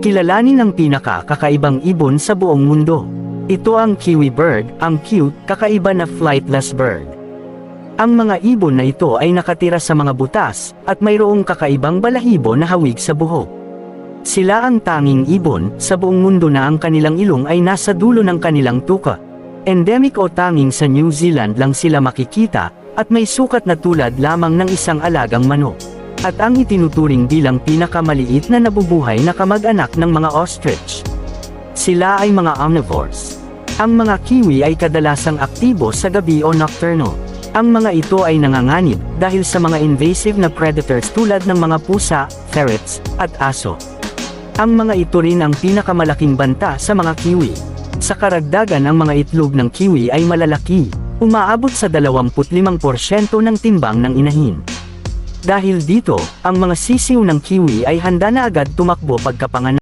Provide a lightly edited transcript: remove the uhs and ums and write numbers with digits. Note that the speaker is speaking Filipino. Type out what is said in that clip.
Kilalanin ang pinaka-kakaibang ibon sa buong mundo. Ito ang kiwi bird, ang cute, kakaiba na flightless bird. Ang mga ibon na ito ay nakatira sa mga butas, at mayroong kakaibang balahibo na hawig sa buhok. Sila ang tanging ibon sa buong mundo na ang kanilang ilong ay nasa dulo ng kanilang tuka. Endemic o tanging sa New Zealand lang sila makikita, at may sukat na tulad lamang ng isang alagang manok. At ang itinuturing bilang pinakamaliit na nabubuhay na kamag-anak ng mga ostrich. Sila ay mga omnivores. Ang mga kiwi ay kadalasang aktibo sa gabi o nocturnal. Ang mga ito ay nanganganib dahil sa mga invasive na predators tulad ng mga pusa, ferrets, at aso. Ang mga ito rin ang pinakamalaking banta sa mga kiwi. Sa karagdagan, ang mga itlog ng kiwi ay malalaki, umaabot sa 25% ng timbang ng inahin. Dahil dito, ang mga sisiw ng kiwi ay handa na agad tumakbo pagkapanganak.